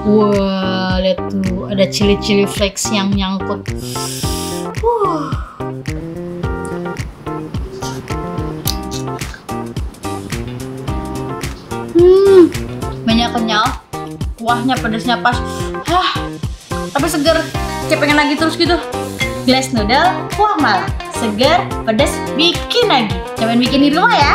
Wah, lihat tuh, ada chili flakes yang nyangkut. Banyak kenyal, kuahnya pedasnya pas, tapi seger, kayak pengen lagi terus gitu. Glass noodle, kuah malam, seger, pedas, bikin lagi. Cobain bikin di rumah ya.